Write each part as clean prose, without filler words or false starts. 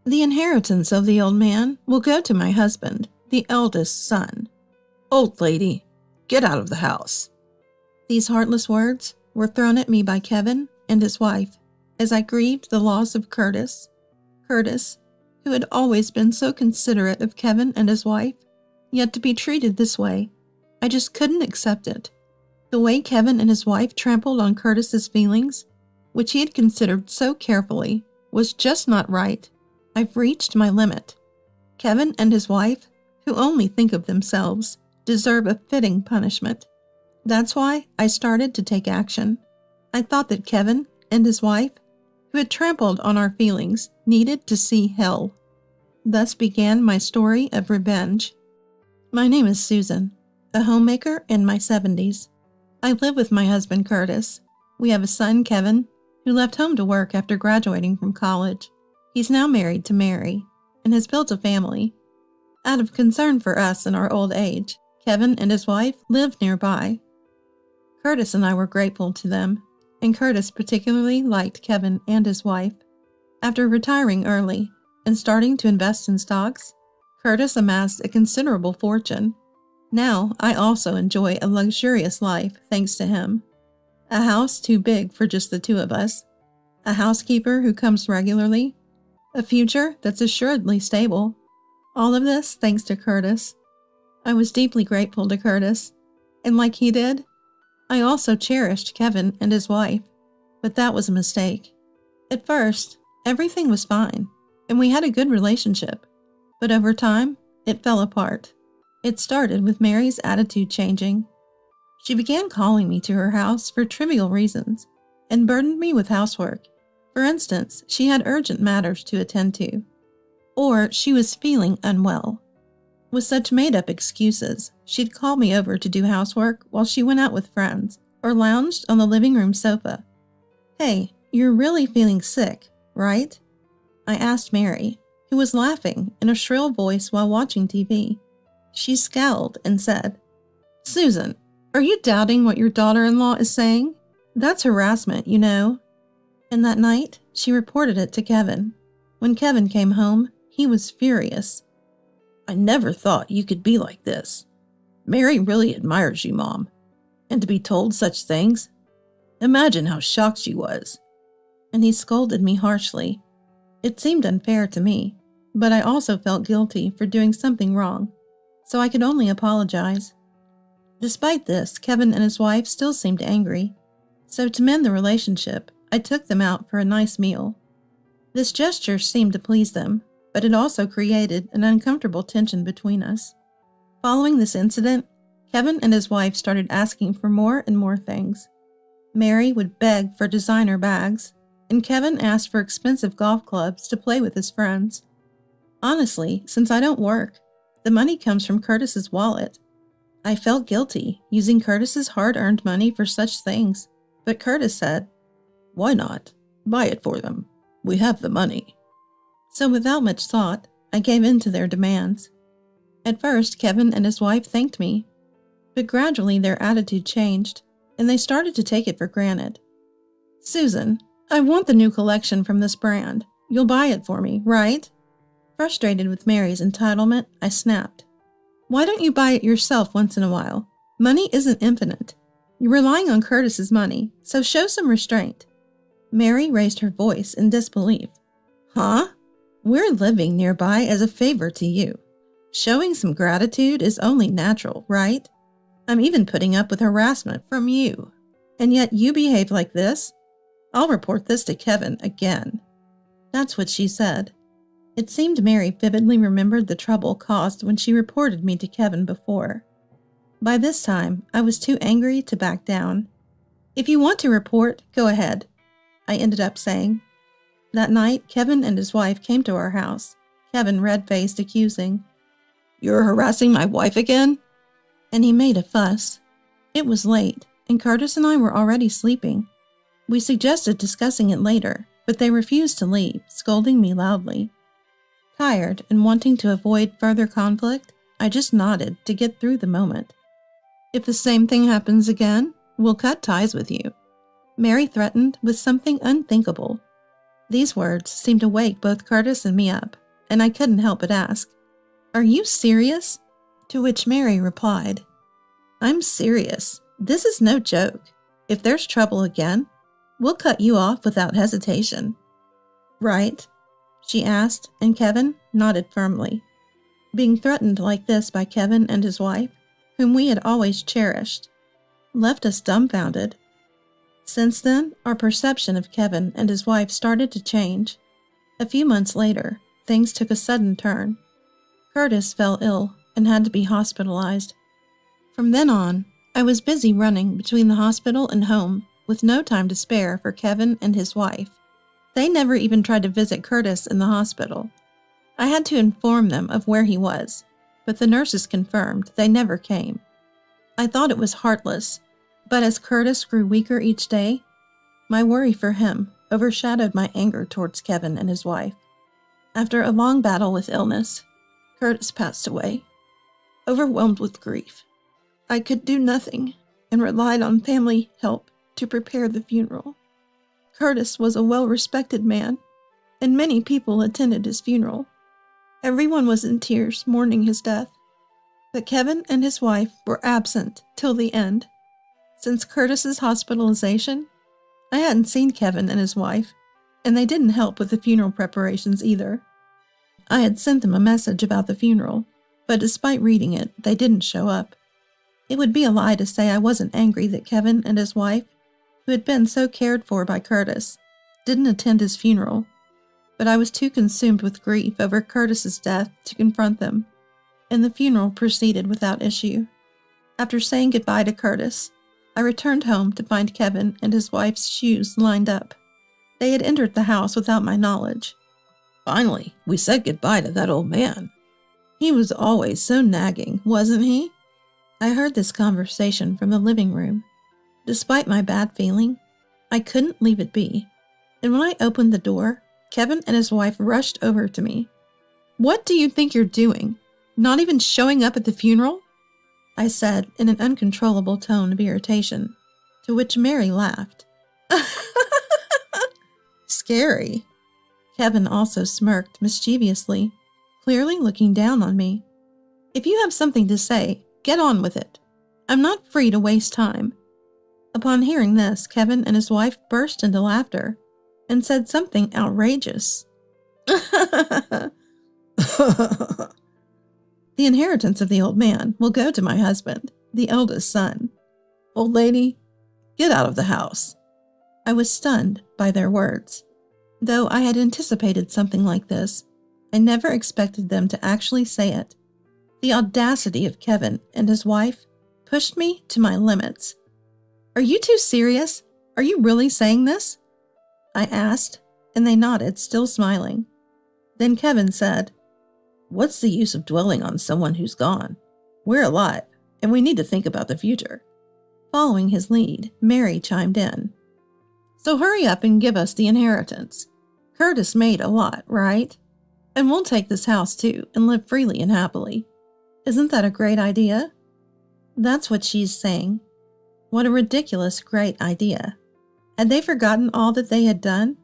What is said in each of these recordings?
The inheritance of the old man will go to my husband, the eldest son. Old lady, get out of the house. These heartless words were thrown at me by Kevin and his wife as I grieved the loss of Curtis. Curtis, who had always been so considerate of Kevin and his wife, yet to be treated this way, I just couldn't accept it. The way Kevin and his wife trampled on Curtis's feelings, which he had considered so carefully, was just not right. I've reached my limit. Kevin and his wife, who only think of themselves, deserve a fitting punishment. That's why I started to take action. I thought that Kevin and his wife, who had trampled on our feelings, needed to see hell. Thus began my story of revenge. My name is Susan, a homemaker in my 70s. I live with my husband Curtis. We have a son, Kevin, who left home to work after graduating from college. He's now married to Mary and has built a family. Out of concern for us in our old age, Kevin and his wife live nearby. Curtis and I were grateful to them, and Curtis particularly liked Kevin and his wife. After retiring early and starting to invest in stocks, Curtis amassed a considerable fortune. Now I also enjoy a luxurious life thanks to him. A house too big for just the two of us, a housekeeper who comes regularly, a future that's assuredly stable. All of this thanks to Curtis. I was deeply grateful to Curtis, and like he did, I also cherished Kevin and his wife, but that was a mistake. At first, everything was fine, and we had a good relationship, but over time, it fell apart. It started with Mary's attitude changing. She began calling me to her house for trivial reasons and burdened me with housework. For instance, she had urgent matters to attend to, or she was feeling unwell. With such made-up excuses, she'd call me over to do housework while she went out with friends or lounged on the living room sofa. "Hey, you're really feeling sick, right?" I asked Mary, who was laughing in a shrill voice while watching TV. She scowled and said, "Susan, are you doubting what your daughter-in-law is saying? That's harassment, you know." And that night, she reported it to Kevin. When Kevin came home, he was furious. "I never thought you could be like this. Mary really admires you, Mom. And to be told such things? Imagine how shocked she was." And he scolded me harshly. It seemed unfair to me, but I also felt guilty for doing something wrong, so I could only apologize. Despite this, Kevin and his wife still seemed angry, so to mend the relationship, I took them out for a nice meal. This gesture seemed to please them, but it also created an uncomfortable tension between us. Following this incident, Kevin and his wife started asking for more and more things. Mary would beg for designer bags, and Kevin asked for expensive golf clubs to play with his friends. Honestly, since I don't work, the money comes from Curtis's wallet. I felt guilty using Curtis's hard-earned money for such things, but Curtis said, "Why not? Buy it for them. We have the money." So without much thought, I gave in to their demands. At first, Kevin and his wife thanked me, but gradually their attitude changed, and they started to take it for granted. "Susan, I want the new collection from this brand. You'll buy it for me, right?" Frustrated with Mary's entitlement, I snapped. "Why don't you buy it yourself once in a while? Money isn't infinite. You're relying on Curtis's money, so show some restraint." Mary raised her voice in disbelief. "Huh? We're living nearby as a favor to you. Showing some gratitude is only natural, right? I'm even putting up with harassment from you. And yet you behave like this? I'll report this to Kevin again." That's what she said. It seemed Mary vividly remembered the trouble caused when she reported me to Kevin before. By this time, I was too angry to back down. "If you want to report, go ahead," I ended up saying. That night, Kevin and his wife came to our house, Kevin red-faced accusing. "You're harassing my wife again?" And he made a fuss. It was late, and Curtis and I were already sleeping. We suggested discussing it later, but they refused to leave, scolding me loudly. Tired and wanting to avoid further conflict, I just nodded to get through the moment. "If the same thing happens again, we'll cut ties with you," Mary threatened with something unthinkable. These words seemed to wake both Curtis and me up, and I couldn't help but ask, "Are you serious?" To which Mary replied, "I'm serious. This is no joke. If there's trouble again, we'll cut you off without hesitation." "Right?" she asked, and Kevin nodded firmly. Being threatened like this by Kevin and his wife, whom we had always cherished, left us dumbfounded. Since then, our perception of Kevin and his wife started to change. A few months later, things took a sudden turn. Curtis fell ill and had to be hospitalized. From then on, I was busy running between the hospital and home with no time to spare for Kevin and his wife. They never even tried to visit Curtis in the hospital. I had to inform them of where he was, but the nurses confirmed they never came. I thought it was heartless, but as Curtis grew weaker each day, my worry for him overshadowed my anger towards Kevin and his wife. After a long battle with illness, Curtis passed away, overwhelmed with grief. I could do nothing and relied on family help to prepare the funeral. Curtis was a well-respected man, and many people attended his funeral. Everyone was in tears mourning his death, but Kevin and his wife were absent till the end. Since Curtis's hospitalization, I hadn't seen Kevin and his wife, and they didn't help with the funeral preparations either. I had sent them a message about the funeral, but despite reading it, they didn't show up. It would be a lie to say I wasn't angry that Kevin and his wife, who had been so cared for by Curtis, didn't attend his funeral, but I was too consumed with grief over Curtis's death to confront them, and the funeral proceeded without issue. After saying goodbye to Curtis, I returned home to find Kevin and his wife's shoes lined up. They had entered the house without my knowledge. "Finally, we said goodbye to that old man. He was always so nagging, wasn't he?" I heard this conversation from the living room. Despite my bad feeling, I couldn't leave it be, and when I opened the door, Kevin and his wife rushed over to me. "What do you think you're doing? Not even showing up at the funeral?" I said in an uncontrollable tone of irritation, to which Mary laughed. "Scary." Kevin also smirked mischievously, clearly looking down on me. "If you have something to say, get on with it. I'm not free to waste time." Upon hearing this, Kevin and his wife burst into laughter and said something outrageous. "The inheritance of the old man will go to my husband, the eldest son. Old lady, get out of the house." I was stunned by their words. Though I had anticipated something like this, I never expected them to actually say it. The audacity of Kevin and his wife pushed me to my limits. "Are you two serious? Are you really saying this?" I asked, and they nodded, still smiling. Then Kevin said, "What's the use of dwelling on someone who's gone? We're alive, and we need to think about the future." Following his lead, Mary chimed in. "So hurry up and give us the inheritance. Curtis made a lot, right? And we'll take this house too and live freely and happily. Isn't that a great idea?" That's what she's saying. What a ridiculous great idea. Had they forgotten all that they had done?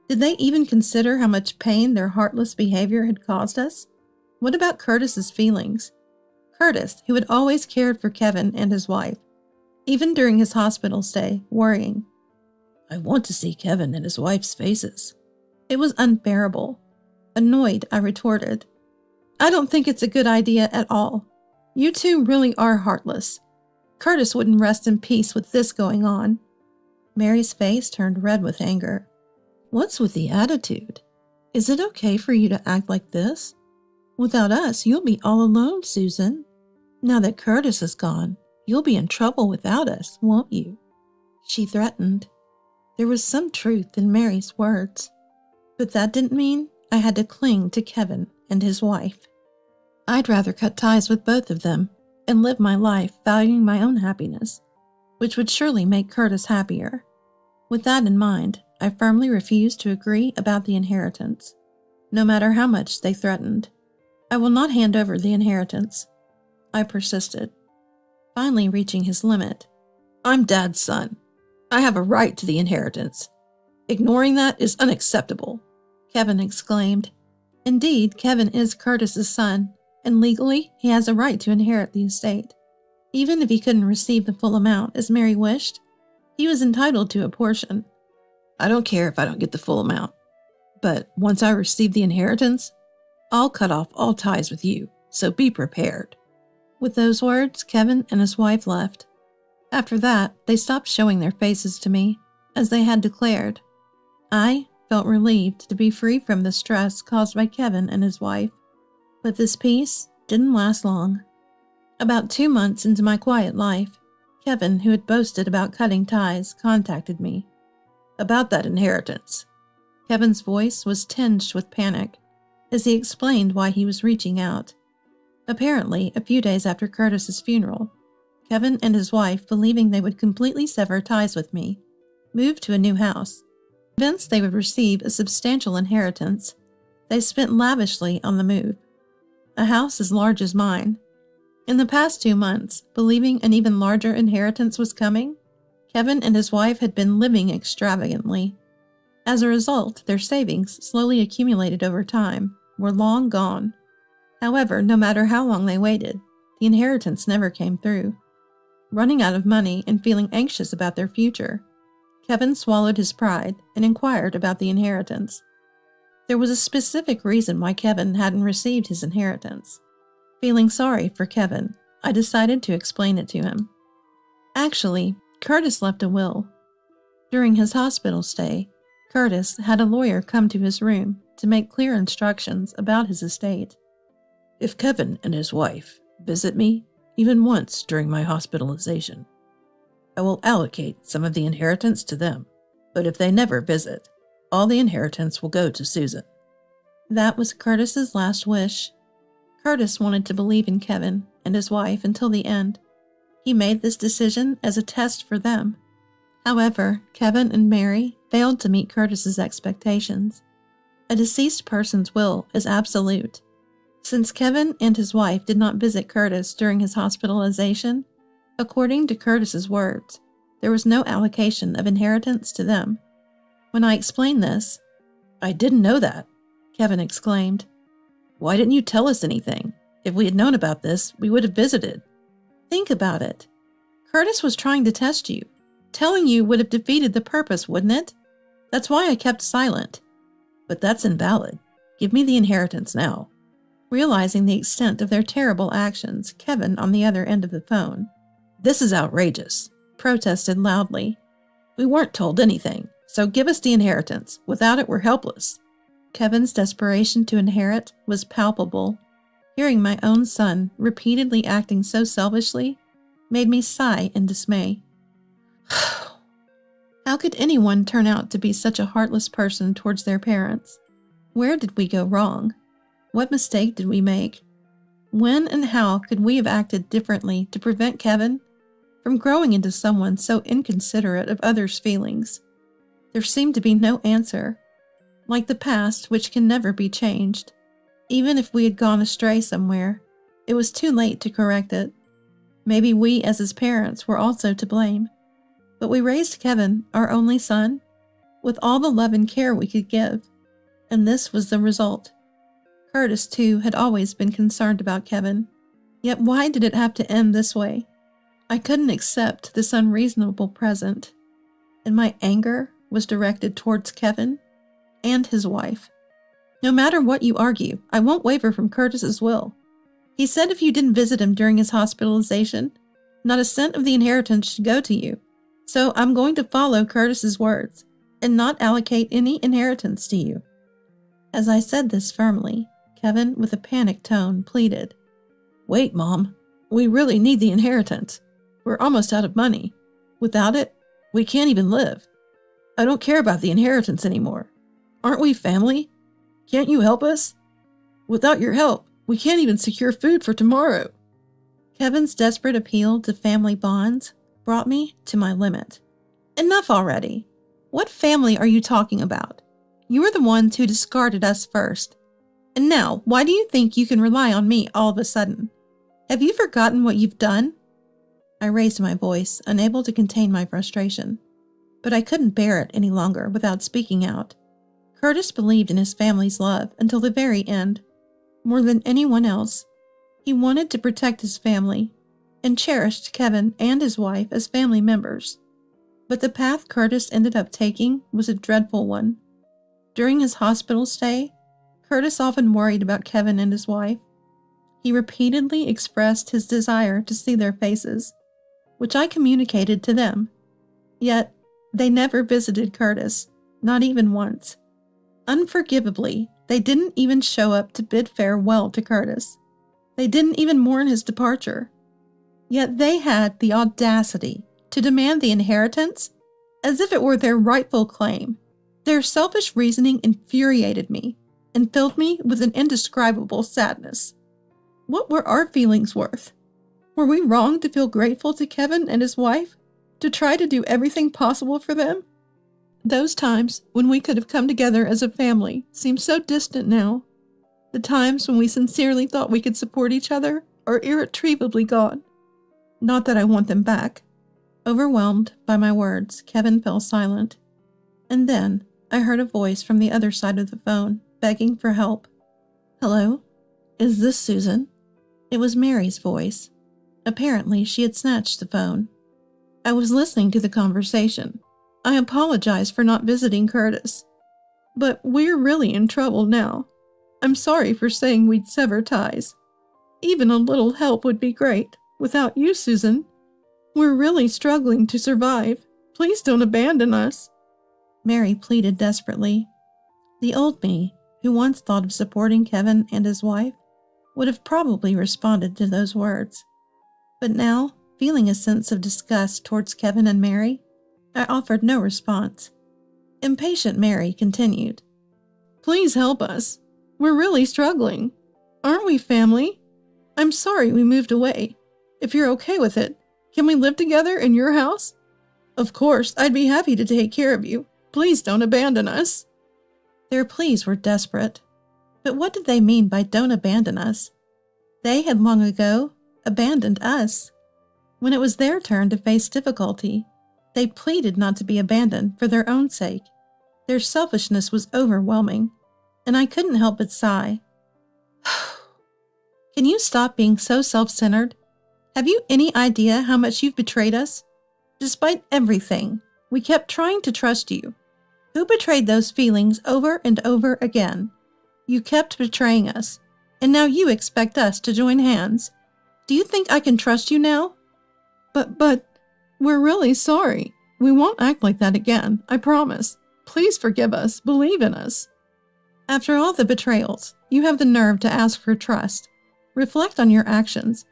Did they even consider how much pain their heartless behavior had caused us? What about Curtis's feelings? Curtis, who had always cared for Kevin and his wife, even during his hospital stay, worrying. "I want to see Kevin and his wife's faces." It was unbearable. Annoyed, I retorted, "I don't think it's a good idea at all. You two really are heartless. Curtis wouldn't rest in peace with this going on." Mary's face turned red with anger. "What's with the attitude? Is it okay for you to act like this? Without us, you'll be all alone, Susan. Now that Curtis is gone, you'll be in trouble without us, won't you?" she threatened. There was some truth in Mary's words, but that didn't mean I had to cling to Kevin and his wife. I'd rather cut ties with both of them and live my life valuing my own happiness, which would surely make Curtis happier. With that in mind, I firmly refused to agree about the inheritance, no matter how much they threatened. "I will not hand over the inheritance," I persisted, finally reaching his limit. "I'm Dad's son. I have a right to the inheritance. Ignoring that is unacceptable, Kevin exclaimed. Indeed, Kevin is Curtis's son, and legally he has a right to inherit the estate. Even if he couldn't receive the full amount as Mary wished, he was entitled to a portion. I don't care if I don't get the full amount, but once I receive the inheritance, I'll cut off all ties with you, so be prepared. With those words, Kevin and his wife left. After that, they stopped showing their faces to me, as they had declared. I felt relieved to be free from the stress caused by Kevin and his wife, but this peace didn't last long. About 2 months into my quiet life, Kevin, who had boasted about cutting ties, contacted me. About that inheritance. Kevin's voice was tinged with panic as he explained why he was reaching out. Apparently, a few days after Curtis's funeral, Kevin and his wife, believing they would completely sever ties with me, moved to a new house. Convinced they would receive a substantial inheritance, they spent lavishly on the move. A house as large as mine. In the past 2 months, believing an even larger inheritance was coming, Kevin and his wife had been living extravagantly. As a result, their savings, slowly accumulated over time, were long gone. However, no matter how long they waited, the inheritance never came through. Running out of money and feeling anxious about their future, Kevin swallowed his pride and inquired about the inheritance. There was a specific reason why Kevin hadn't received his inheritance. Feeling sorry for Kevin, I decided to explain it to him. Actually, Curtis left a will. During his hospital stay, Curtis had a lawyer come to his room to make clear instructions about his estate. If Kevin and his wife visit me even once during my hospitalization, I will allocate some of the inheritance to them, but if they never visit, all the inheritance will go to Susan. That was Curtis's last wish. Curtis wanted to believe in Kevin and his wife until the end. He made this decision as a test for them. However, Kevin and Mary failed to meet Curtis's expectations. A deceased person's will is absolute. Since Kevin and his wife did not visit Curtis during his hospitalization, according to Curtis's words, there was no allocation of inheritance to them. When I explained this, "I didn't know that," Kevin exclaimed. "Why didn't you tell us anything? If we had known about this, we would have visited." Think about it. Curtis was trying to test you. Telling you would have defeated the purpose, wouldn't it? That's why I kept silent. But that's invalid. Give me the inheritance now. Realizing the extent of their terrible actions, Kevin, on the other end of the phone, "This is outrageous," protested loudly. "We weren't told anything, so give us the inheritance. Without it, we're helpless." Kevin's desperation to inherit was palpable. Hearing my own son repeatedly acting so selfishly made me sigh in dismay. How could anyone turn out to be such a heartless person towards their parents? Where did we go wrong? What mistake did we make? When and how could we have acted differently to prevent Kevin from growing into someone so inconsiderate of others' feelings? There seemed to be no answer. Like the past, which can never be changed. Even if we had gone astray somewhere, it was too late to correct it. Maybe we, as his parents, were also to blame. But we raised Kevin, our only son, with all the love and care we could give, and this was the result. Curtis, too, had always been concerned about Kevin. Yet why did it have to end this way? I couldn't accept this unreasonable present, and my anger was directed towards Kevin and his wife. No matter what you argue, I won't waver from Curtis's will. He said if you didn't visit him during his hospitalization, not a cent of the inheritance should go to you. So I'm going to follow Curtis's words and not allocate any inheritance to you. As I said this firmly, Kevin, with a panicked tone, pleaded, "Wait, Mom. We really need the inheritance. We're almost out of money. Without it, we can't even live. I don't care about the inheritance anymore. Aren't we family? Can't you help us? Without your help, we can't even secure food for tomorrow." Kevin's desperate appeal to family bonds brought me to my limit. Enough already. What family are you talking about? You are the ones who discarded us first. And now, why do you think you can rely on me all of a sudden? Have you forgotten what you've done? I raised my voice, unable to contain my frustration. but I couldn't bear it any longer without speaking out. Curtis believed in his family's love until the very end. More than anyone else, he wanted to protect his family and cherished Kevin and his wife as family members. But the path Curtis ended up taking was a dreadful one. During his hospital stay, Curtis often worried about Kevin and his wife. He repeatedly expressed his desire to see their faces, which I communicated to them. Yet, they never visited Curtis, not even once. Unforgivably, they didn't even show up to bid farewell to Curtis. They didn't even mourn his departure. Yet they had the audacity to demand the inheritance as if it were their rightful claim. Their selfish reasoning infuriated me and filled me with an indescribable sadness. What were our feelings worth? Were we wrong to feel grateful to Kevin and his wife, to try to do everything possible for them? Those times when we could have come together as a family seem so distant now. The times when we sincerely thought we could support each other are irretrievably gone. Not that I want them back. Overwhelmed by my words, Kevin fell silent. And then I heard a voice from the other side of the phone, begging for help. "Hello? Is this Susan?" It was Mary's voice. Apparently, she had snatched the phone. I was listening to the conversation. I apologize for not visiting Curtis. But we're really in trouble now. I'm sorry for saying we'd sever ties. Even a little help would be great. Without you, Susan, we're really struggling to survive. Please don't abandon us." Mary pleaded desperately. The old me, who once thought of supporting Kevin and his wife, would have probably responded to those words. But now, feeling a sense of disgust towards Kevin and Mary, I offered no response. Impatient Mary continued. "Please help us. We're really struggling. Aren't we family? I'm sorry we moved away. If you're okay with it, can we live together in your house? Of course, I'd be happy to take care of you. Please don't abandon us." Their pleas were desperate. But what did they mean by "don't abandon us"? They had long ago abandoned us. When it was their turn to face difficulty, they pleaded not to be abandoned for their own sake. Their selfishness was overwhelming, and I couldn't help but sigh. Can you stop being so self-centered? Have you any idea how much you've betrayed us? Despite everything, we kept trying to trust you. Who betrayed those feelings over and over again? You kept betraying us, and now you expect us to join hands. Do you think I can trust you now? But, we're really sorry. We won't act like that again, I promise. Please forgive us, believe in us. After all the betrayals, you have the nerve to ask for trust. Reflect on your actions.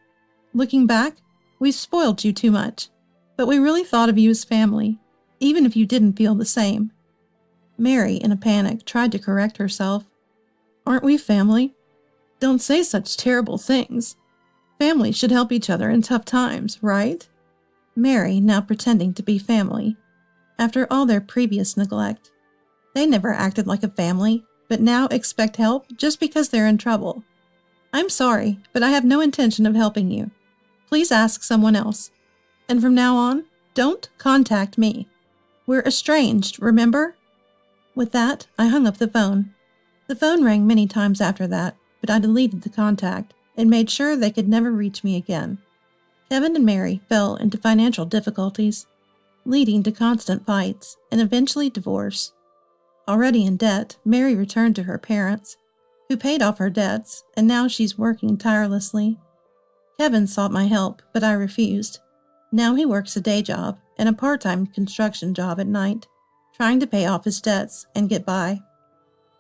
Looking back, we've spoiled you too much, but we really thought of you as family, even if you didn't feel the same. Mary, in a panic, tried to correct herself. Aren't we family? Don't say such terrible things. Families should help each other in tough times, right? Mary, now pretending to be family. After all their previous neglect. They never acted like a family, but now expect help just because they're in trouble. I'm sorry, but I have no intention of helping you. Please ask someone else. And from now on, don't contact me. We're estranged, remember? With that, I hung up the phone. The phone rang many times after that, but I deleted the contact and made sure they could never reach me again. Kevin and Mary fell into financial difficulties, leading to constant fights and eventually divorce. Already in debt, Mary returned to her parents, who paid off her debts, and now she's working tirelessly. Kevin sought my help, but I refused. Now he works a day job and a part-time construction job at night, trying to pay off his debts and get by.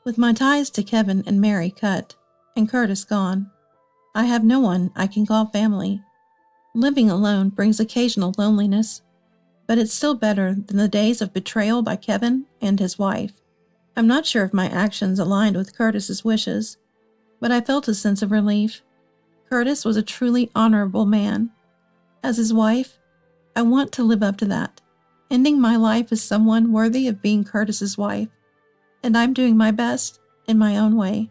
With my ties to Kevin and Mary cut, and Curtis gone, I have no one I can call family. Living alone brings occasional loneliness, but it's still better than the days of betrayal by Kevin and his wife. I'm not sure if my actions aligned with Curtis's wishes, but I felt a sense of relief. Curtis was a truly honorable man. As his wife, I want to live up to that, ending my life as someone worthy of being Curtis's wife, and I'm doing my best in my own way.